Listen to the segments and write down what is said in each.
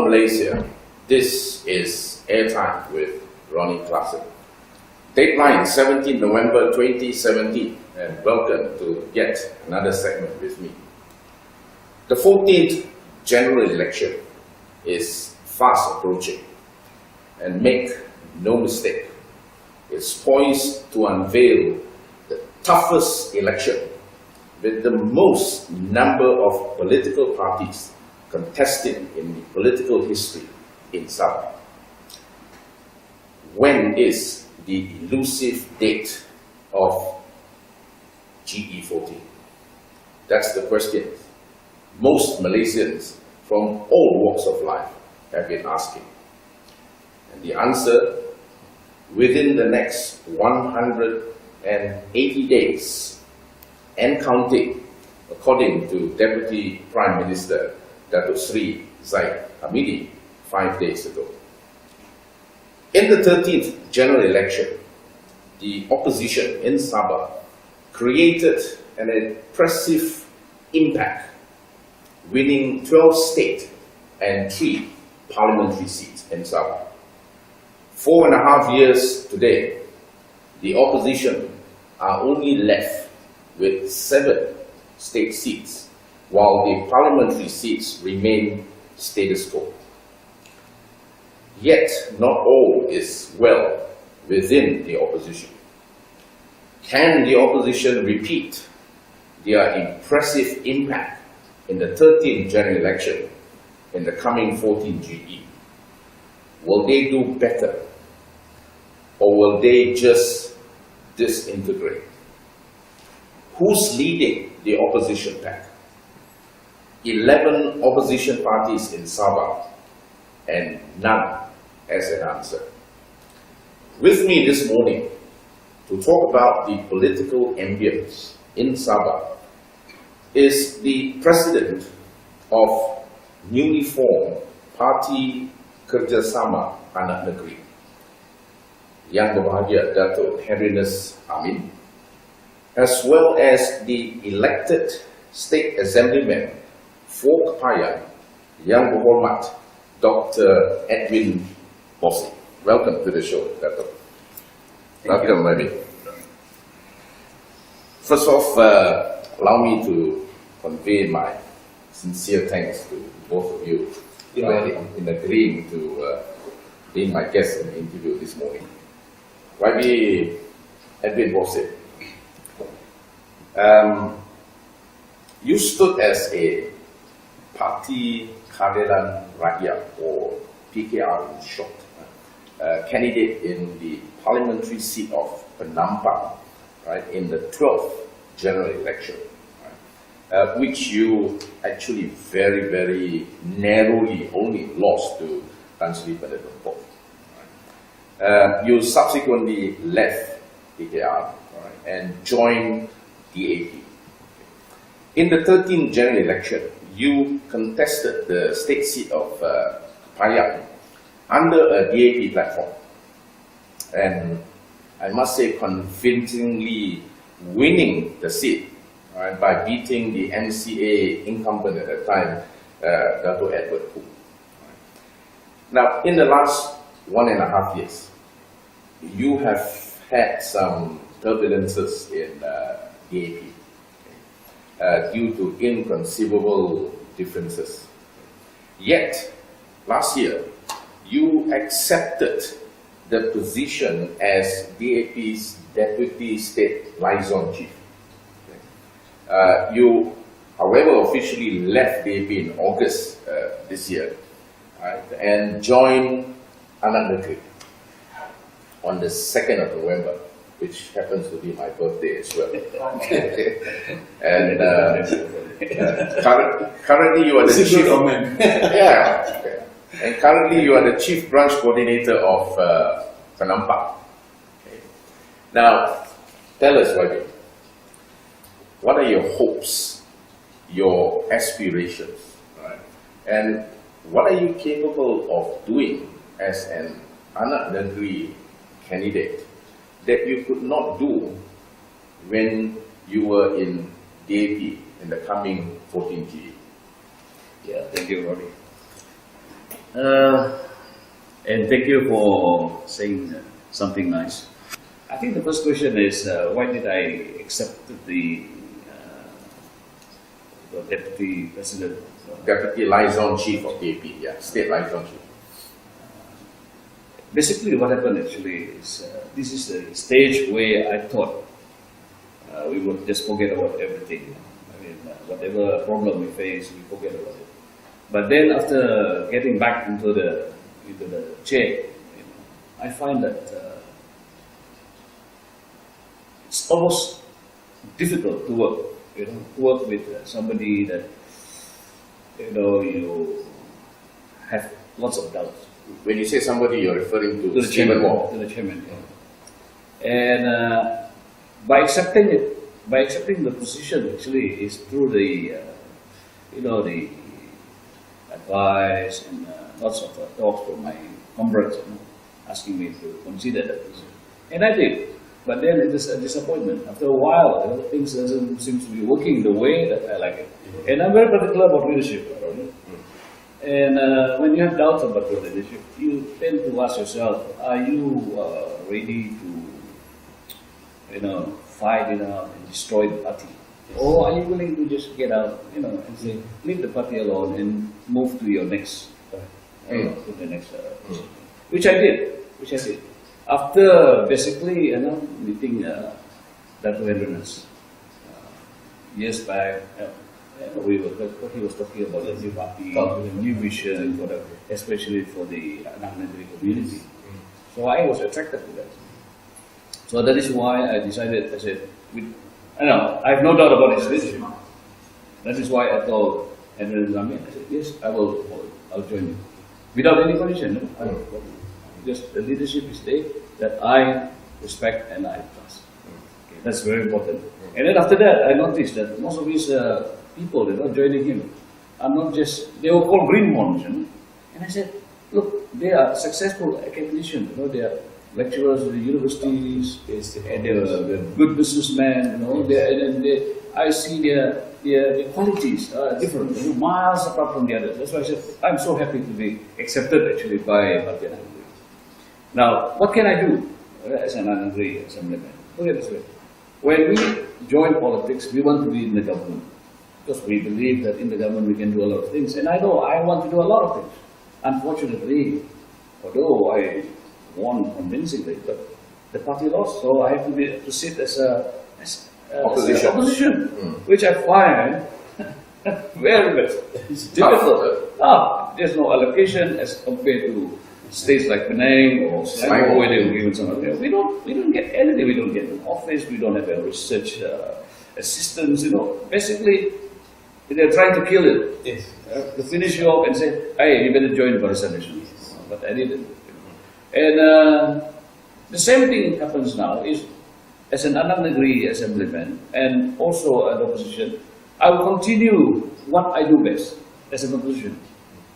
for Malaysia. This is Airtime with Ronney Klassen. Deadline 17 November 2017, and welcome to yet another segment with me. The 14th general election is fast approaching, and make no mistake, it's poised to unveil the toughest election with the most number of political parties contesting in the political history in Sabah. When is the elusive date of GE14? That's the question most Malaysians from all walks of life have been asking. And the answer, within the next 180 days and counting, according to Deputy Prime Minister Datuk Sri Zahid Hamidi 5 days ago. In the 13th general election, the opposition in Sabah created an impressive impact, winning 12 state and 3 parliamentary seats in Sabah. 4.5 years today, the opposition are only left with 7 state seats, while the parliamentary seats remain status quo. Yet, not all is well within the opposition. Can the opposition repeat their impressive impact in the 13th general election in the coming 14 GE? Will they do better? Or will they just disintegrate? Who's leading the opposition pack? 11 opposition parties in Sabah, and none as an answer. With me this morning to talk about the political ambience in Sabah is the president of newly formed Parti Kerjasama Anak Negeri, Yang Berbahagia Datuk Herinus Amin, as well as the elected State Assemblyman for Kepahyang, Yang Berhormat Dr. Edwin Bosi. Welcome to the show, Datuk. Welcome, maybe. First off, allow me to convey my sincere thanks to both of you in agreeing to being my guest in the interview this morning. YB Edwin Bosi, you stood as a Parti Keadilan Rakyat, or PKR in short, candidate in the parliamentary seat of Penampang, right, in the 12th general election, right, which you actually very, very narrowly only lost to Tan Sri Penetempok. Right. You subsequently left PKR, right, and joined DAP. In the 13th general election, you contested the state seat of Kepahyang under a DAP platform, and I must say convincingly winning the seat, right, by beating the MCA incumbent at the time, Dato' Edward Bosi. Now, in the last 1.5 years, you have had some turbulences in DAP. Due to inconceivable differences. Yet, last year, you accepted the position as DAP's Deputy State Liaison Chief. You, however, officially left DAP in August this year, right, and joined Anak Negeri on the 2nd of November, which happens to be my birthday as well. And currently you are the chief. And currently you are the chief branch coordinator of Penampang. Okay. Now, tell us, YB, what are your hopes, your aspirations, right? And what are you capable of doing as an Anak Negeri candidate that you could not do when you were in DAP in the coming 14 GE? Yeah, thank you, Ronney. And thank you for saying something nice. I think the first question is why did I accept the deputy president? Deputy liaison chief of DAP, yeah, state liaison chief. Basically, what happened actually is this is the stage where I thought we would just forget about everything. I mean, whatever problem we face, we forget about it. But then, after getting back into the chair, I find that it's almost difficult to work. To work with somebody that you have lots of doubts. When you say somebody, you're referring to the chairman. To the chairman, yeah. And by accepting the position, actually, is through the the advice and lots of talks from my comrades, asking me to consider that position, and I did. But then it is a disappointment. After a while, things doesn't seem to be working the way that I like it. And I'm very particular about leadership. And when you have doubts about your leadership, you tend to ask yourself, are you ready to, fight it out and destroy the party? Or are you willing to just get out, and say, leave the party alone and move to your next, to the next, which I did. After basically, meeting Dr. Hendrenas years back, he was talking about the new party, the new vision, whatever, especially for the anak negeri community. So I was attracted to that. So that is why I decided. I said, I have no doubt about his leadership. That is why I told Edwin Bosi, I said, yes, I'll join you. Without any condition. Just the leadership is there that I respect and I trust. Okay, that's very important. And then after that, I noticed that most of these people that are joining him are not just, they were called greenhorns, And I said, look, they are successful academicians, they are lecturers at the universities, and they're good businessmen, I see their qualities are different, miles apart from the others. That's why I said, I'm so happy to be accepted actually by Parti Anak Negeri. Now, what can I do as an Anak Negeri assemblyman? Look at this way. When we join politics, we want to be in the government. Because we believe that in the government we can do a lot of things. And I know I want to do a lot of things. Unfortunately, although I won convincingly, but the party lost, so I have to sit as opposition, which I find very difficult. There's no allocation as compared to states like Penang or Selangor, where they were given some. We don't get anything. We don't get an office. We don't have a research assistants. Basically, they're trying to kill it. Yes. To finish you off and say, hey, you better join Barisan Nasional. But I didn't. And the same thing happens now is, as an Anak Negeri assemblyman and also an opposition, I will continue what I do best as an opposition.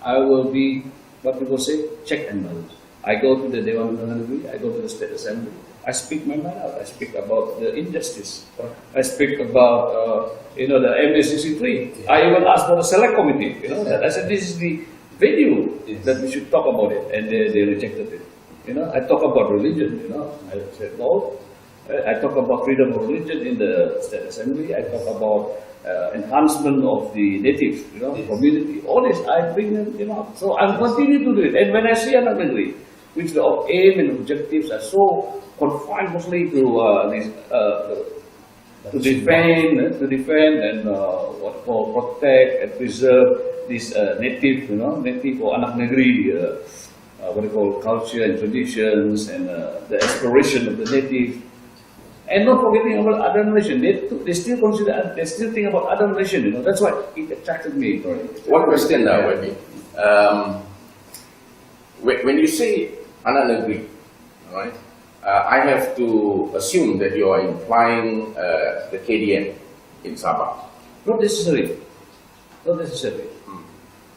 I will be, what people say, check and balance. I go to the Dewan Anak Negeri, I go to the State Assembly, I speak my mind out. I speak about the injustice. I speak about, the MSCC3. I even asked for the select committee. I said this is the venue that we should talk about it, and they rejected it. I talk about religion. I said no. I talk about freedom of religion in the State Assembly. I talk about enhancement of the native, community. All this I bring them, So I'll continue to do it. And when I see Anak Negeri, which the aim and objectives are so confined mostly to to defend and what call protect and preserve this native, native or Anak Negeri, what they call culture and traditions and the exploration of the native. And not forgetting about other nation. They still consider, they still think about other nation. That's why it attracted me. One question now, Webby. When you say Anak Negeri, right? I have to assume that you are implying the KDM in Sabah. Not necessarily. Not necessarily.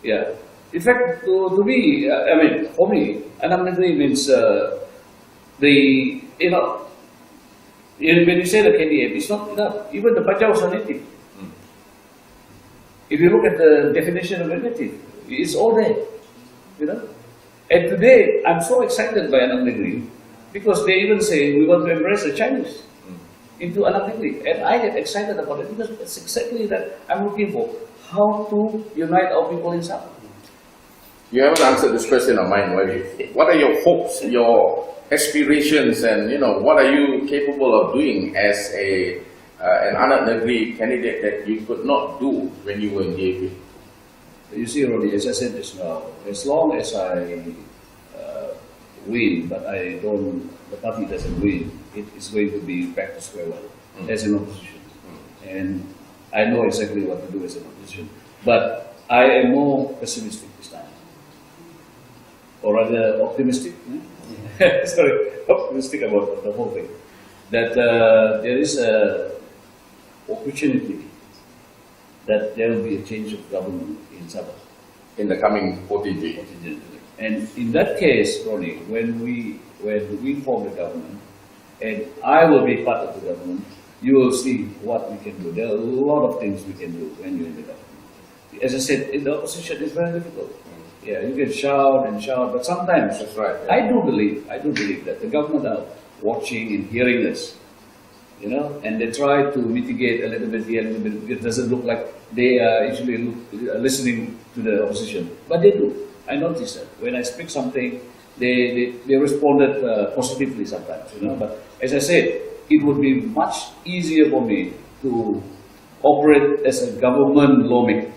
Yeah. In fact, to me, for me, Anak Negeri means when you say the KDM, it's not enough. Even the Pajaus are native. If you look at the definition of a native, it's all there. you know. And today, I'm so excited by Anak Negeri because they even say we want to embrace the Chinese into Anak Negeri. And I get excited about it because it's exactly that I'm looking for, how to unite our people in Sabah. You haven't answered this question of mine, Wadi. What are your hopes, your aspirations, and what are you capable of doing as an Anak Negeri candidate that you could not do when you were in DAP? You see, Ronney, as I said just now, as long as I win, but the party doesn't win, it is going to be back to square one as an opposition. And I know exactly what to do as an opposition. But I am more pessimistic this time. Or rather optimistic. Sorry, optimistic about the whole thing. That there is an opportunity that there will be a change of government in Sabah. In the coming OTG. And in that case, Ronney, when we form the government, and I will be part of the government, you will see what we can do. There are a lot of things we can do when you're in the government. As I said, in the opposition, it's very difficult. Yeah, you can shout and shout, but sometimes, that's right, yeah. I do believe that the government are watching and hearing us, and they try to mitigate a little bit here, a little bit. It doesn't look like they are actually listening to the opposition, but they do. I noticed that when I speak something, they responded positively sometimes, But as I said, it would be much easier for me to operate as a government lawmaker,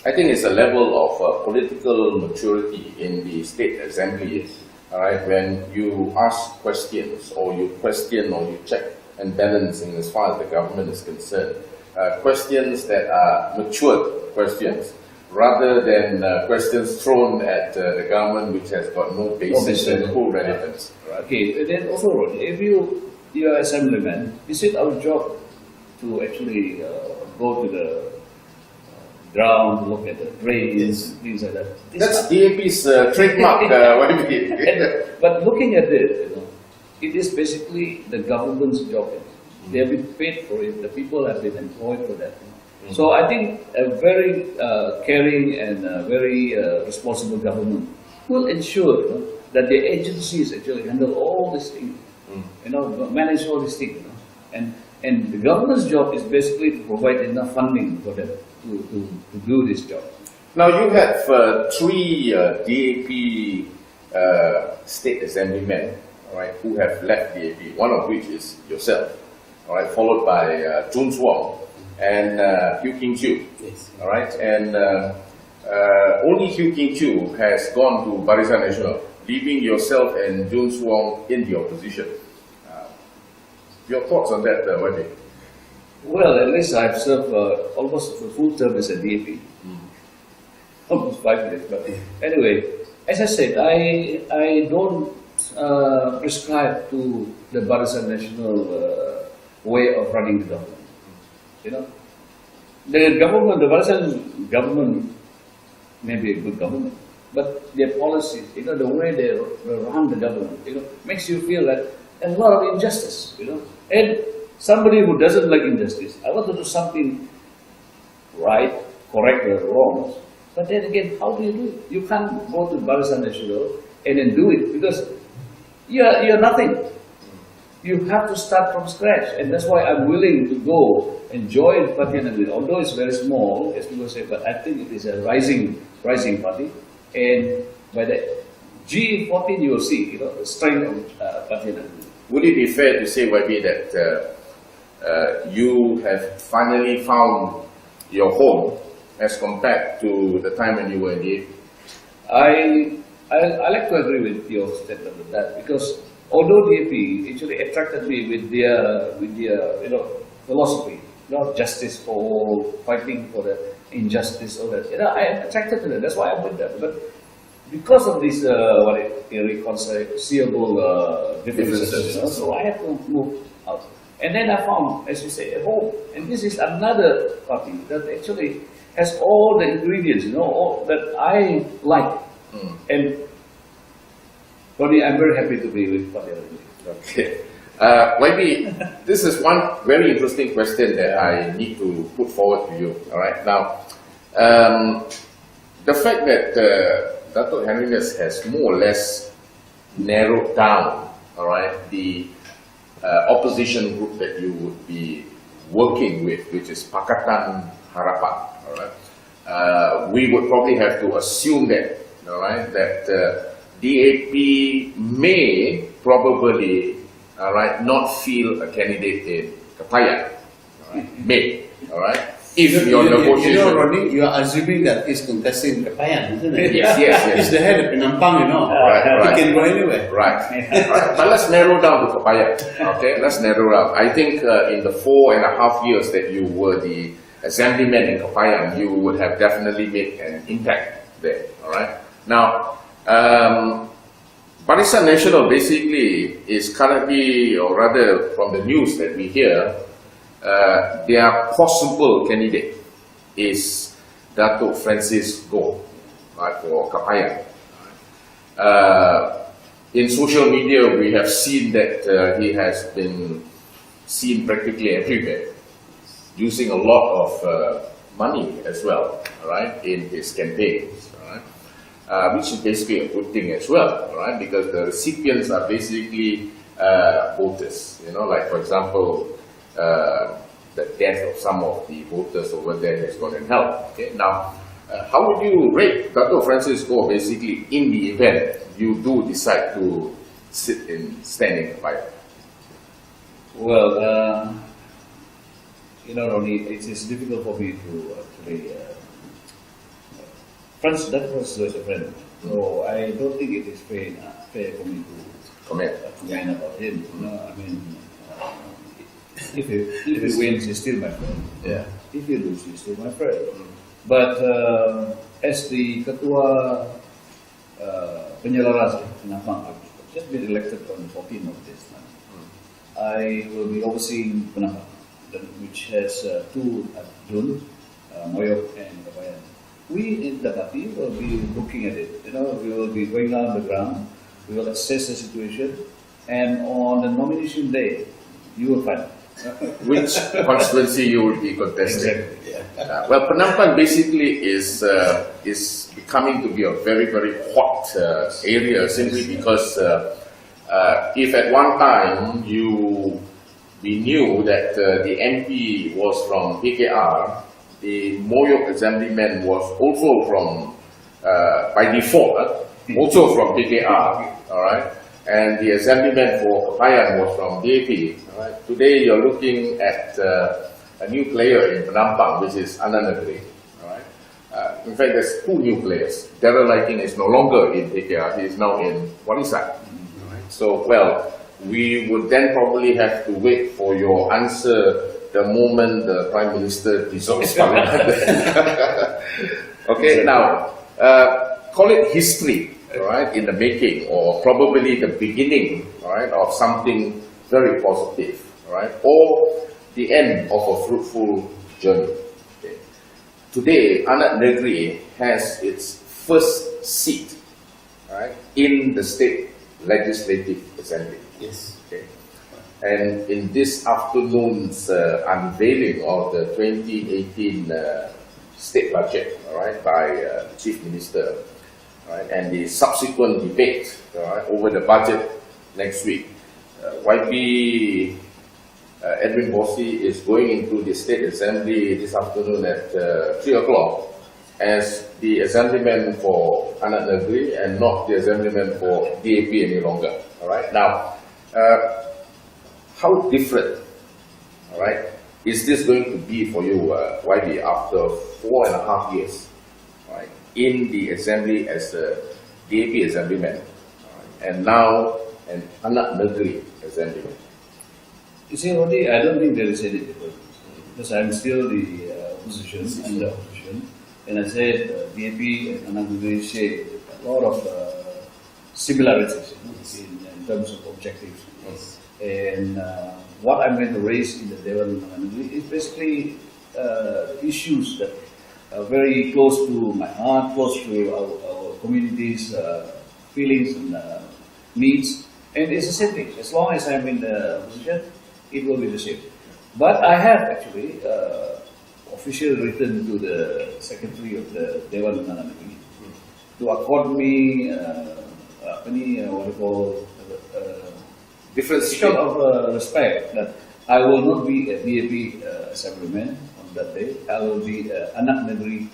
I think it's a level of political maturity in the state assembly. All right, when you ask questions, or you question, or you check and balance in as far as the government is concerned, questions that are matured questions, rather than questions thrown at the government which has got no basis and no relevance. Okay, and then also, if you are assemblyman, is it our job to actually go to the ground, look at the drains, things like that? That's DAP's trademark. But looking at it, it is basically the government's job. They have been paid for it. The people have been employed for that. So I think a very caring and very responsible government will ensure that the agencies actually handle all these things, manage all these things, and the government's job is basically to provide enough funding for them to do this job. Now you have three DAP state assemblymen, all right, who have left DAP. One of which is yourself, all right, followed by Jun Swong and Hugh King Chew. Yes. All right, and only Hugh King Chew has gone to Barisan Nasional, leaving yourself and Jun Swong in the opposition. Your thoughts on that, Wadi? Well, at least I've served almost a full term as a DAP. Almost 5 years. But anyway, as I said, I don't prescribe to the Barisan Nasional way of running the government. The government, the Barisan government may be a good government, but their policies, the way they run the government, makes you feel that a lot of injustice, And somebody who doesn't like injustice, I want to do something right, correct or wrong. But then again, how do you do it? You can't go to Barisan Nasional and then do it because you're nothing. You have to start from scratch, and that's why I'm willing to go and join Parti Negeri, although it's very small, as people say, but I think it is a rising party. And by the G14, you will see, the strength of Parti Negeri. Would it be fair to say, Wabi, that you have finally found your home as compared to the time when you were in DAP? I like to agree with your statement of that, because although DAP actually attracted me with their philosophy, justice for all, fighting for the injustice, all that, I am attracted to that. That's why I'm with that. But because of these irreconcilable differences, so I have to move out. And then I found, as you say, a home. And this is another party that actually has all the ingredients, all that I like. And for me, I'm very happy to be with Parti Negeri. Okay. Maybe this is one very interesting question that I need to put forward to you. All right. Now, the fact that Dato' Henriness has more or less narrowed down, all right, the opposition group that you would be working with, which is Pakatan Harapan, all right. We would probably have to assume that, all right, that DAP may probably, all right, not field a candidate in Kepayan, all right, may, all right. If your negotiation, Ronney, you are assuming that he's contesting Kepayan, isn't it? yes, yes, yes. He's the head of Penampang, Right, He can go anywhere. Right. Right. But let's narrow down to Kepayan. Okay, let's narrow down. I think in the 4.5 years that you were the assemblyman in Kepayan, you would have definitely made an impact there. All right. Now, Barisan Nasional basically is currently, or rather from the news that we hear, their possible candidate is Dato' Francis Goh, right, for Kepayan. In social media, we have seen that he has been seen practically everywhere, using a lot of money as well, right, in his campaigns, right, which is basically a good thing as well, right, because the recipients are basically voters, like for example, the death of some of the voters over there has gone and helped. Okay, now, how would you rate Dato' Francis Goh basically in the event you do decide to stand in Kepayan? Well, Ronney, it is difficult for me to actually. That was a friend, so I don't think it is fair for me to comment about him. I mean, if he wins, he's still my friend. Yeah. If he loses, he's still my friend. But as the Ketua Penyelaras Penampang, I've just been elected on the 14th of this month. I will be overseeing Penampang, which has two Dun, Moyok and Kepayan. We in the party will be looking at it. We will be going on the ground. We will assess the situation, and on the nomination day, you will find out. Which constituency you would be contesting? Exactly. Well, Penampang basically is becoming to be a very, very hot area simply because if at one time we knew that the MP was from PKR, the Moyok assemblyman was also from, by default, also from PKR, all right? And the assemblyman for Kepayan was from DAP. Right? Today you're looking at a new player in Penampang, which is Anak Negeri. Right? In fact, there's two new players. Daryl Lighting is no longer in PKR, he is now in Warisan. Right? So, well, we would then probably have to wait for your answer the moment the Prime Minister dissolves Parliament. Okay, now, call it history. Right, in the making, or probably the beginning, right, of something very positive, right, or the end of a fruitful journey. Okay. Today, Anak Negeri has its first seat, right, in the State Legislative Assembly. Yes. Okay. And in this afternoon's unveiling of the 2018 state budget, all right, by the Chief Minister. Right, and the subsequent debate over the budget next week. YP Edwin Bosi is going into the State Assembly this afternoon at 3 o'clock as the assemblyman for Anak Negeri and not the assemblyman for DAP any longer. All right. Now, how different, all right, is this going to be for you, YP, after 4.5 years? In the assembly as a DAP assemblyman, and now an Anak Negeri assemblyman. You see, Ronney, I don't think there is any difference because I'm still the opposition, and the opposition, and I said DAP and Anak Negeri share a lot of similarities in terms of objectives. Yes. And what I'm going to raise in the Dewan Anak Negeri is basically issues that very close to my heart, close to our community's feelings and needs, and it's the same thing. As long as I'm in the opposition, it will be the same. But I have actually officially written to the secretary of the Dewan Anak Negeri to accord me what you call Different show state. of respect that I will not be a DAP assemblyman on that day. I will be anak negeri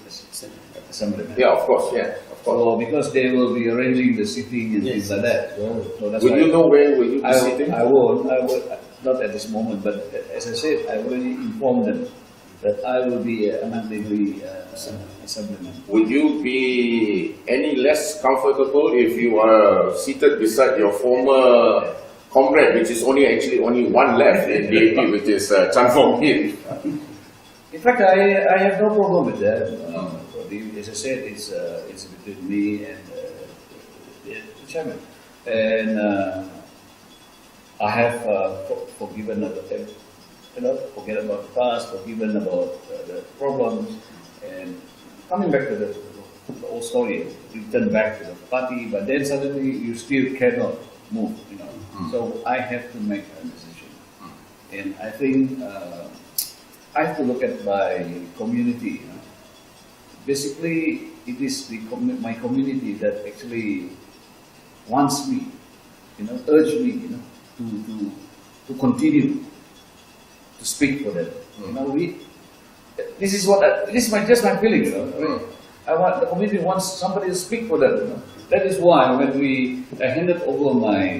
assemblyman. Yeah, of course, yeah, of course. So because they will be arranging the seating and things like that. So that's Will why you know where will you be sitting? I will not at this moment, but as I said, I already informed them that I will be anak negeri assemblyman. Would you be any less comfortable if you are seated beside your former comrade, which is actually only one left in DAP, which is Chan Fong Hin? In fact, I have no problem with that. As I said, it's between me and the chairman, and I have forgiven forget about the past, forgiven about the problems, and coming back to the old story, return back to the party, but then suddenly you still cannot move, So I have to make a decision, and I think I have to look at my community. Basically, it is my community that actually wants me, urge me, to continue to speak for them. This is just my feeling. I want the community wants somebody to speak for them. That is why when I handed over my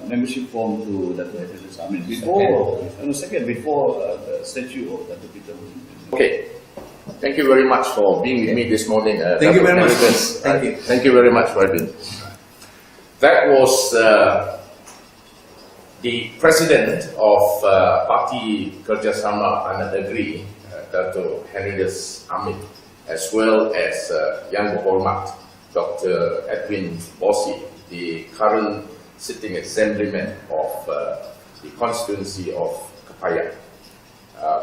membership form to Dr. Edwin before the statue of Dr. Peter. Okay. Thank you very much for being with me this morning. Thank you very much. Thank you. Thank you very much, Edwin. That was the president of Parti Kerjasama Anak Negeri, Dato' Heridas Amit, as well as Yang Berhormat Dr. Edwin Bosi, the current sitting assemblyman of the constituency of Kepahyang.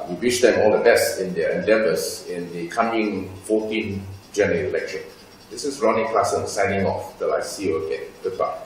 We wish them all the best in their endeavors in the coming 14th general election. This is Ronney Klassen signing off till I see you again. Goodbye.